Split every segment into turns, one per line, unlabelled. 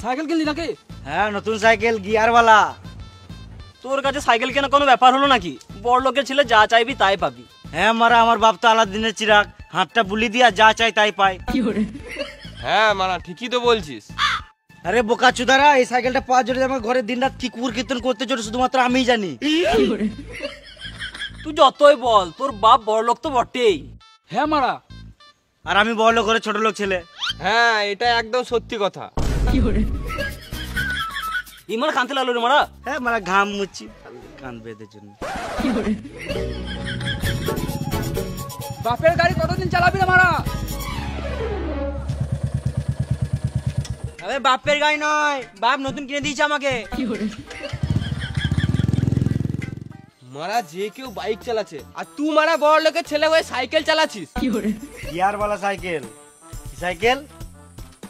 Cycle কিনলি নাকি?
হ্যাঁ নতুন সাইকেল গিয়ারওয়ালা।
তোর কাছে সাইকেল কেনা কোনো ব্যাপার হলো নাকি? বড় লোকের ছেলে যা চাইবি তাই পাবি।
হ্যাঁ মারা, আমার বাপ তো আলাদিনের চিরাগ, হাতটা বুলি দিয়া যা চাই তাই পায়।
হ্যাঁ মারা ঠিকই তো বলছিস।
আরে বোকা চুদারা, এই সাইকেলটা পাওয়ার জন্য আমার ঘরে দিনরাত কি কুকুর কীর্তন করতে চলে শুধুমাত্র আমিই জানি।
তুই যতই বল তোর বাপ বড় লোক তো বটেই।
হ্যাঁ মারা।
আর আমি বড় লোক ঘরে ছোট লোক ছেলে।
হ্যাঁ এটা একদম সত্যি কথা।
ইমান কানতে লাগলো রে মারা।
হ্যাঁ মারা, ঘাম মুচ্ছি কান বেঁধের জন্য।
বাপের গাড়ি কতদিন চালাবি রে মারা?
আরে বাপের গাড়ি নয়, বাপ নতুন কিনে দিয়েছে আমাকে।
মারা যে কেউ বাইক চালাচ্ছে আর তুই মারা বড় লোকের ছেলে হয়ে সাইকেল চালাচ্ছিস।
গিয়ারওয়ালা সাইকেল। সাইকেল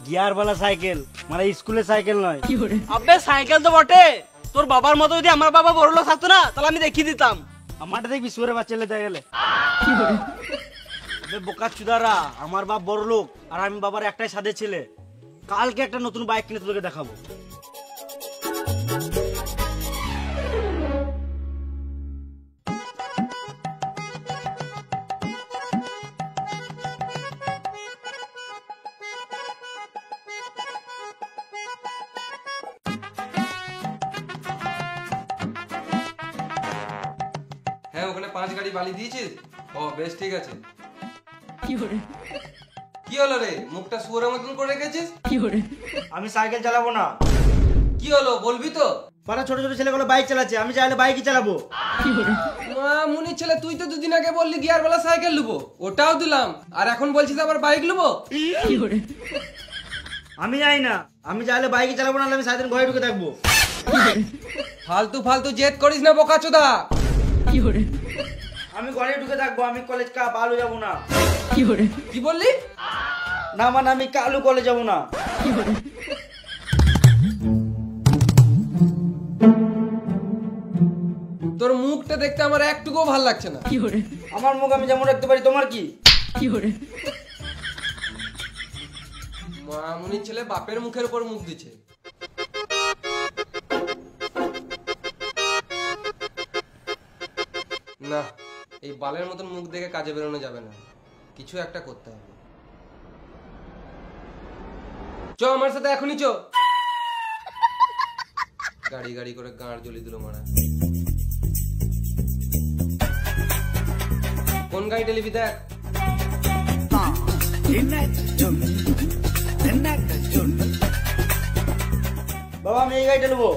গিয়ারওয়ালা সাইকেল, মানে স্কুলের সাইকেল নয়।
আবে সাইকেল তো বটে, তোর বাবার মতো যদি আমার বাবা বড় লোক থাকতো না তাহলে আমি দেখিয়ে দিতাম।
আমারটা দেখবি সুরে বাচ্চা লেতে গেলে। বোকা চুদারা, আমার বাপ বড় লোক আর আমি বাবার একটাই সাদে ছেলে। কালকে একটা নতুন বাইক কিনে তোকে দেখাবো।
হ্যাঁ ওখানে 5 গাড়ি বালি দিয়েছিস? ও বেশ ঠিক আছে। কি হলো রে, মুখটা শুয়োরের মতন করে রেখেছিস?
আমি সাইকেল চালাবো না।
কি হলো বলবি তো?
পাড়া ছোট ছোট ছেলেগুলো বাইক চালাচ্ছে, আমি চাইলে বাইকই চালাবো।
মা মুনির ছেলে, তুই তো দুদিন আগে বললি গিয়ারওয়ালা সাইকেল নেবো, ওটাও দিলাম, আর এখন বলছিস আবার বাইক নেবো?
আমি যাই না, আমি চাইলে বাইকই চালাবো, না আমি সারাদিন ঘরে ঢুকে থাকবো।
ফালতু ফালতু জেদ করিস না বোকাচোদা।
আমি ঘরে ঢুকে থাকবো, আমি কলেজ আলু যাবো না।
কি বললি?
না মানে আমি কালু কলেজ যাবো না।
তোর মুখটা দেখতে আমার একটুকুও ভালো লাগছে না।
আমার মুখ আমি যেমন রাখতে পারি, তোমার কি?
মামুনির ছেলে বাপের মুখের উপর মুখ দিচ্ছে। না, এই বালের মতন মুখ দেখে কাজে বেরোনো যাবে না, কিছু একটা করতে হবে। চ আমার সাথে এখনই চ। গাড়ি গাড়ি করে গাঁড় জ্বলি দিল মারা। কোন গাড়িটা নিবি দেখ।
বাবা আমি এই গাড়িটা নেবো।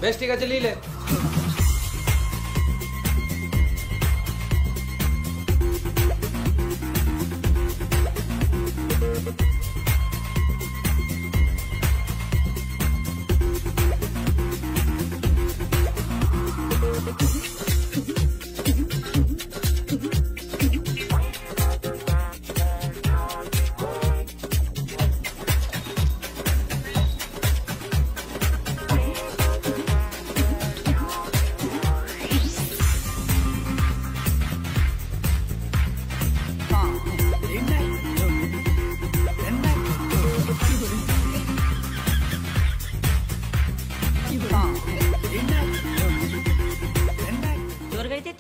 বেশ ঠিক আছে, নিলে।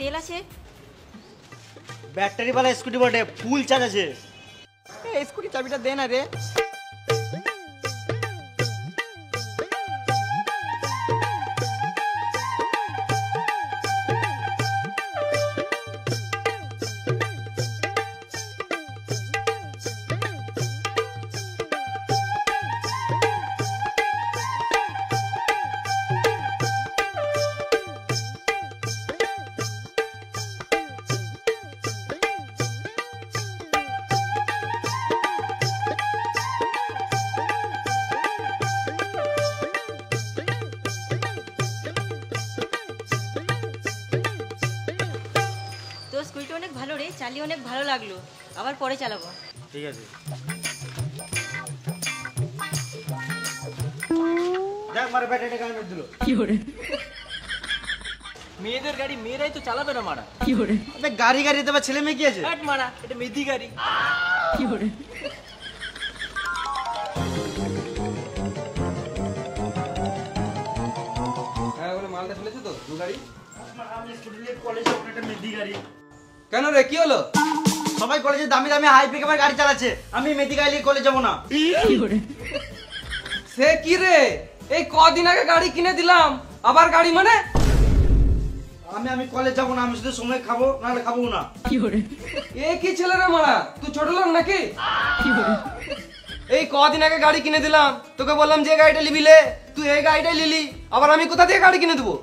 তেল আছে?
ব্যাটারি वाला স্কুটি বটে, ফুল চার্জ আছে।
এই স্কুটি চাবিটা দে না রে।
চালিয়ে অনেক ভালো লাগলো, আবার পরে চালাবো।
ঠিক আছে। দেখ মারা ব্যাটারিটা কেন মেরে দিল।
কি করে?
মেয়েদের গাড়ি মেয়েরাই তো চালাবে না মারা।
কি করে?
আবে গাড়ি গাড়ি তো ছেলে মেয়ে কি আছে?
হাট মারা, এটা মেদি গাড়ি।
কি করে?
হ্যাঁ বলে মালটা ফেলেছো তো দু গাড়ি?
আমি স্কুটি নিয়ে কলেজে একটা মেদি গাড়ি।
কেন রে কি হলো?
সবাই কলেজে দামি দামি হাই পিকআপের গাড়ি চালাচ্ছে, আমি মেদি গাড়ি নিয়ে কলেজ যাবো না।
সে কি রে, এই কদিন আগে গাড়ি কিনে দিলাম আবার গাড়ি মানে?
আমি কলেজ যাবো না, আমি শুধু সময় খাবো, নাহলে খাবো না।
এ কি ছেলে রে মারা, তুই ছোট লোক নাকি? এই কদিন আগে গাড়ি কিনে দিলাম, তোকে বললাম যে গাড়িটা নিবি লে, তুই এই গাড়িটাই নিলি, আবার আমি কোথা থেকে গাড়ি কিনে দেবো?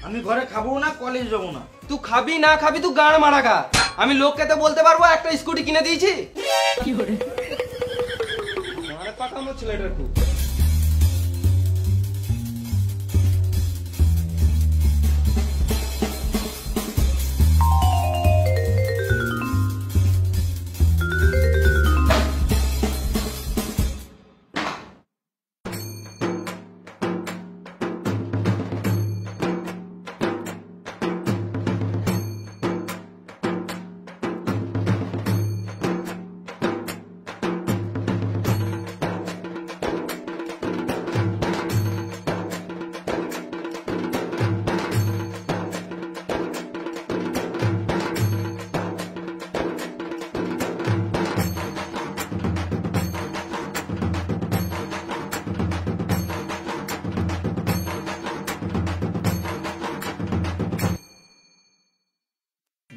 আমি ঘরে খাবো না, কলেজ যাবো না।
তুই খাবি না খাবি তুই গাড় মারা গা। আমি লোককে তো বলতে পারবো একটা স্কুটি কিনে দিয়েছি। মারে পাকামো ছেলেটার খুব।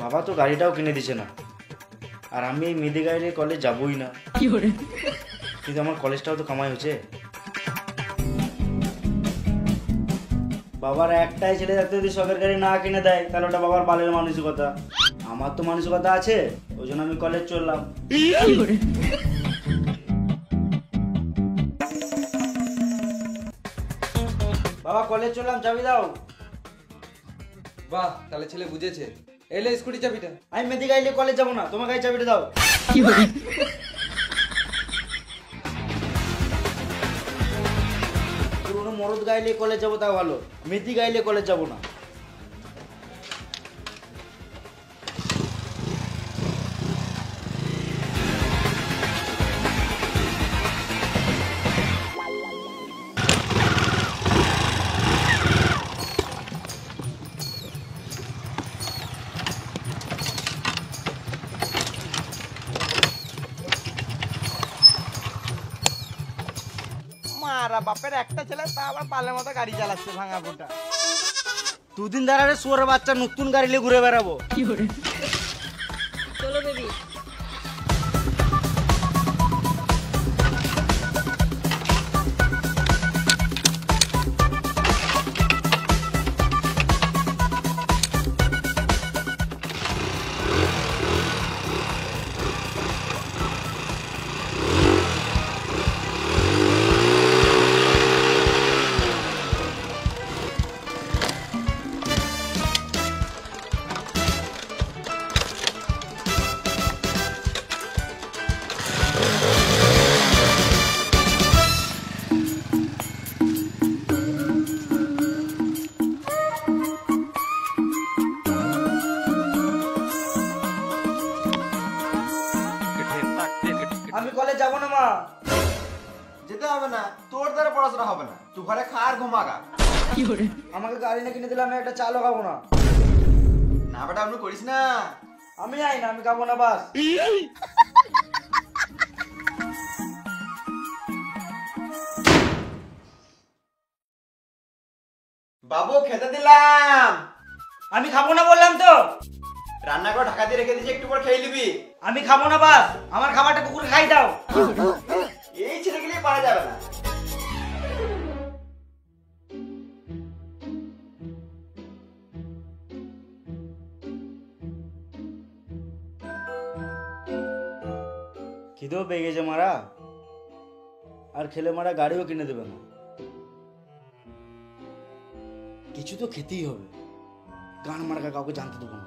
বাবা তো গাড়িটাও কিনে দিছে না, আর আমি এই মেদি গাড়ি নিয়ে কলেজ যাবোই না। কিন্তু আমার কলেজটাও তো কামাই হচ্ছে। বাবার একটাই ছেলে থাকতে যদি শখের গাড়ি না কিনে দেয়, তাহলে ওটা বাবার বালের মানসিকতা। আমার তো মানসিকতা আছে, ওই জন্য আমি কলেজ চললাম। বাবা কলেজ চললাম, চাবি দাও।
বাহ, তাহলে ছেলে বুঝেছে। এলে স্কুটি চাবিটা।
আমি মেদি গাড়ি নিয়ে কলেজ যাবো না, তোমার গাড়ি চাবিটা দাও। পুরোনো মরদ গাড়ি নিয়ে কলেজ যাবো তাও ভালো, মেদি গাড়ি নিয়ে কলেজ যাবো না।
মারা বাপের একটা ছেলে, তা আবার পালের মতো গাড়ি চালাচ্ছে ভাঙা ফুটা।
দুদিন ধরে শুয়োর বাচ্চা নতুন গাড়ি নিয়ে ঘুরে বেড়াবো।
চলো বেবি।
আমি কলেজ যাবো না মা।
যেতে হবে না, তোর দ্বারা পড়াশোনা হবে না, তুই ঘরে খা আর ঘুমাগা।
আমাকে গাড়ি না কিনে দিলে আমি একটা চালও খাবো না।
না বেটা, আপনি করিস না।
আমি যাই না, আমি খাবো না বাস।
বাবু খেতে দিলাম।
আমি খাবো না বললাম তো।
রান্না করে ঢাকা দিয়ে রেখে দিয়েছি, একটু পর খেয়ে নিবি।
আমি খাবো না বাস, আমার খাবারটা কুকুর খাই দাও।
এই ছেলেগুলি পারা যাবে না।
খিদেও পেয়ে গেছে মারা, আর খেলে মারা গাড়িও কিনে দেবে না। কিছু তো খেতেই হবে, গান মার্কা কাউকে জানতে দেবো না।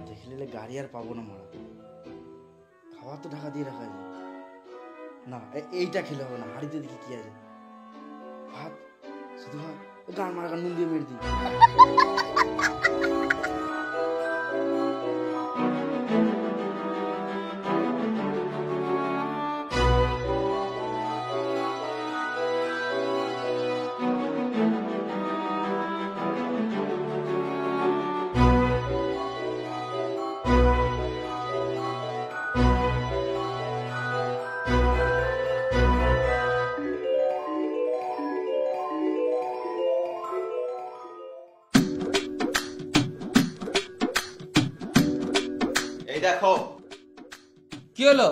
দেখলে গাড়ি আর পাবো না মারা, খাবার তো ঢাকা দিয়ে রাখা যায় না। এইটা খেলে হবে না, হাড়িতে দেখি কি আছে, ভাত, শুধু ভাত। গান মারা গান নুন দিয়ে মেরে দিই।
এই দেখো
কি হলো?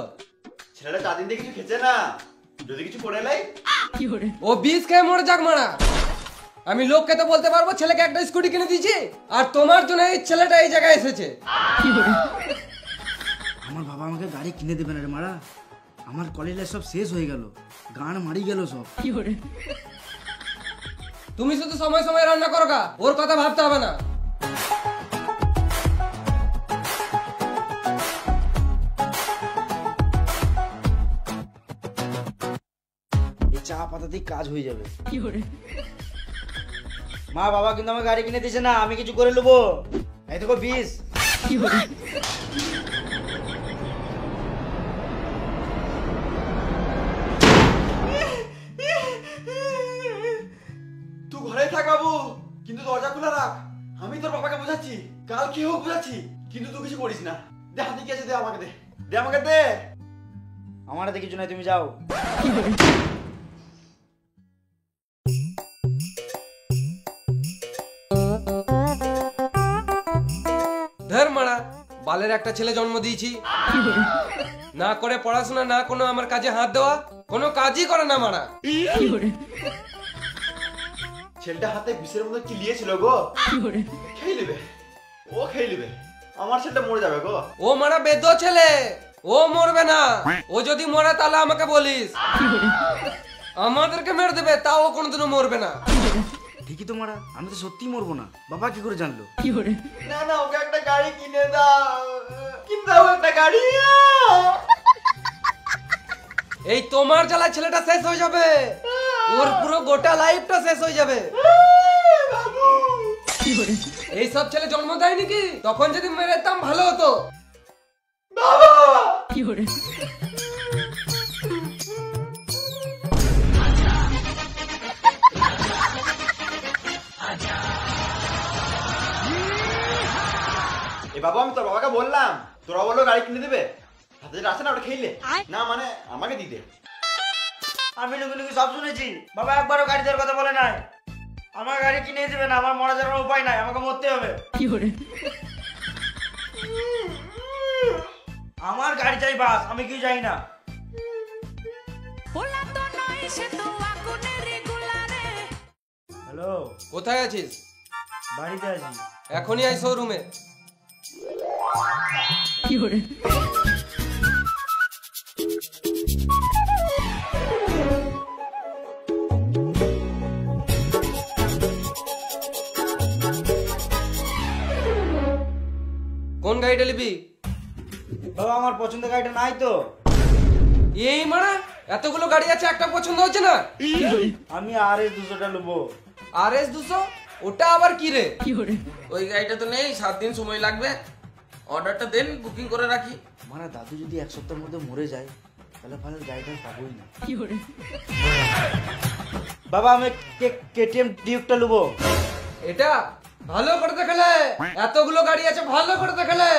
ছেলেটা 4 দিন থেকে কিছু খেছে না, যদি কিছু করে লাই
ও 20 খেয়ে মরে যাক মারা। আমি লোককে তো বলতে পারবো ছেলেকে একটা স্কুটি কিনে দিয়েছি, আর তোমার জন্য এই ছেলেটা এই জায়গায় এসেছে।
আমার বাবা আমাকে গাড়ি কিনে দেবে না রে মারা। আমার কলেজ লাইফ সব শেষ হয়ে গেল, গান মারি গেল সব।
তুমি শুধু সময় সময় রান্না করো গা, ওর কথা ভাবতে হবে না।
এই চা পাতাতেই কাজ হয়ে যাবে। মা বাবা কিন্তু আমার গাড়ি কিনে দিয়েছে না, আমি কিছু করে নেবো। এই দেখো 20।
তুই ঘরে থাকাবো, কিন্তু দরজা খোলা রাখ। আমি তোর বাবাকে বোঝাচ্ছি, কাল কি হোক বোঝাচ্ছি, কিন্তু তুই কিছু করিস না। দে হাতে কি আছে, দে আমাকে দে, দে আমাকে দে।
আমার হাতে কিছু নাই, তুমি যাও।
ধর মারা, বালের একটা ছেলে জন্ম দিয়েছি, না করে পড়াশোনা, না কোনো আমার কাজে হাত দেওয়া, কোনো কাজই করে না মারা।
ছেলেটা হাতে বিষের মতো কি লিয়েছিল গো, খেয়ে নেবে, ও খেয়ে নেবে। আমার ছেলেটা মরে যাবে গো।
ও মারা বেদ ছেলে, ও মরবে না। ও যদি মরে তাহলে আমাকে বলিস, আমাদেরকে মেরে দেবে, তাও ও কোনোদিনও মরবে না।
ঠিকই তো মারা, আমি তো সত্যিই মরবো না। বাবা কি করে জানলো?
না না, ওকে একটা গাড়ি কিনে দাও, কিনে দাও একটা গাড়ি।
এই তোমার জ্বালা ছেলেটা শেষ হয়ে যাবে, ওর পুরো গোটা লাইফটা শেষ হয়ে যাবে। এই সব ছেলে জন্ম দেয় নাকি? তখন যদি মেরে দিতাম ভালো হতো।
এ বাবা, আমি তোর বাবাকে বললাম, তোরা বললো গাড়ি কিনে দেবে, হাতে যেটা আছে না ওটা খেলে না, মানে আমাকে দিতে।
আমি লুকি লুকি সব শুনেছি। বাবা একবারও গাড়ি দেওয়ার কথা বলে নাই। আমার গাড়ি কিনে দেবে না, আমার মরা যাওয়ার উপায় নাই, আমাকে মরতে হবে। আমার গাড়ি চাই বাস, আমি কি চাই না। হ্যালো,
কোথায় আছিস?
বাড়িতে আছি।
এখনই আই শোরুমে। কোন গাড়িটা নিবি?
বাবা আমার পছন্দের গাড়িটা নাই তো।
এই মারা, এতগুলো গাড়ি আছে, একটা পছন্দ হচ্ছে না?
আমি RS 200টা নেবো।
RS 200? ওটা আবার কি রে?
ওই গাড়িটা তো নেই, 7 দিন সময় লাগবে। অর্ডারটা দেন, বুকিং করে রাখি।
মানে দাদু যদি 1 সপ্তাহের মধ্যে মরে যায়, তাহলে ভালো গাড়িটা পাবোই না। বাবা আমি KTM ডিউকটা নেবো।
এটা ভালো করে দেখালে, এতগুলো গাড়ি আছে, ভালো করে দেখালে।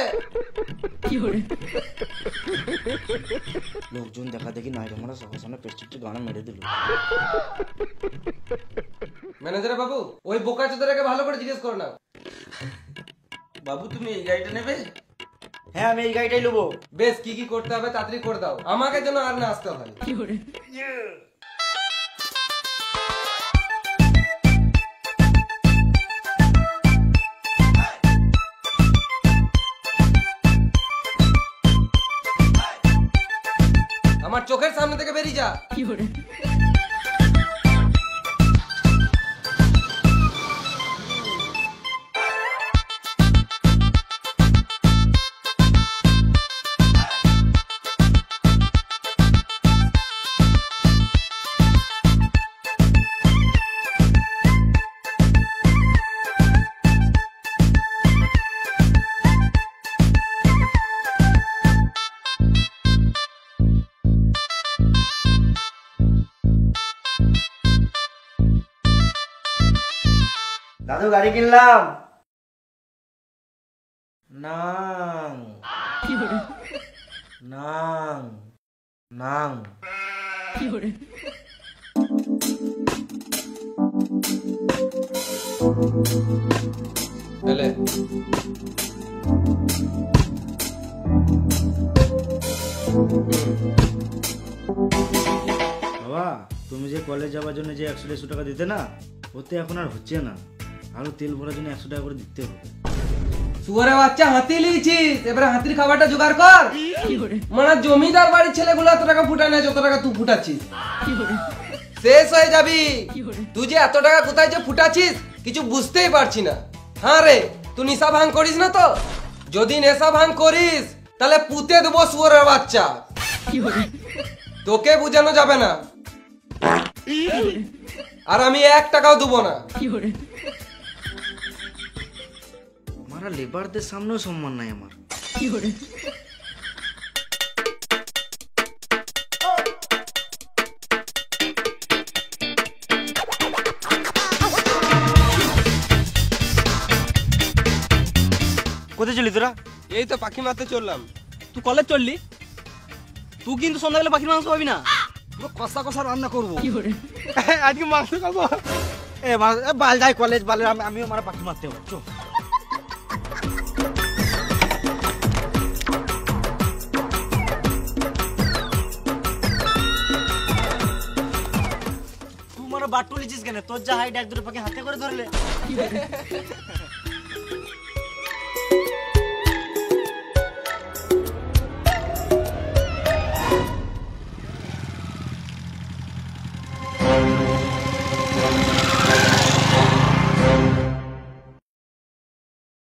লোকজন দেখা দেখি নাই, আমরা সবার সামনে পেস্টিকটি গানা মেরে দিল।
ম্যানেজার বাবু, ওই বোকা চোদাটাকে ভালো করে জিজ্ঞেস কর না।
বাবু তুমি এই গাড়িটা নেবে?
হ্যাঁ আমি এই গাড়িটাই নেবো।
বেশ, কি কি করতে হবে তাড়াতাড়ি করে দাও, আমাকে যেন আর না আসতে হয়। আমার চোখের সামনে থেকে বেরিয়ে যা।
দাদু গাড়ি কিনলাম। নাং নাং নাং।
এলে
বাবা, তুমি যে কলেজ যাওয়ার জন্য যে 100-150 টাকা দিতে না, ওতে এখন আর হচ্ছে না। আরো তেল ভরার জন্য 100 টাকা করে দিতে হবে।
শুয়ারে বাচ্চা হাতি লিয়েছিস, এবারে হাতির খাবারটা জোগাড় কর। মানে জমিদার বাড়ির ছেলেগুলো এত টাকা ফুটায় না যত টাকা তুই ফুটাচ্ছিস। শেষ হয়ে যাবি। তুই যে এত টাকা কোথায় যে ফুটাচ্ছিস কিছু বুঝতেই পারছি না। হ্যাঁ রে, তুই নেশা ভাঙ করিস না তো? যদি নেশা ভাঙ করিস তাহলে পুঁতে দেবো শুয়ারের বাচ্চা। তোকে বুঝানো যাবে না, আর আমি 1 টাকাও দেবো না।
মারা লেবারদের সামনেও সম্মান নাই আমার। কোথায় চলি তোরা?
এই তো পাখি মারতে চললাম।
তুই কলেজ চললি, তুই কিন্তু সন্ধ্যাবেলা পাখির মাংস পাবি না।
পুরো কষা কষা রান্না করবো।
আজকে মাংস খাবো।
বাল যাই কলেজ, বালে আমিও মারা পাখি মারতে হবে। চো।
তুই মানে বাট তুলেছিস কেন? তোর যা হাইট 1-2 পাখি হাতে করে ধরলে।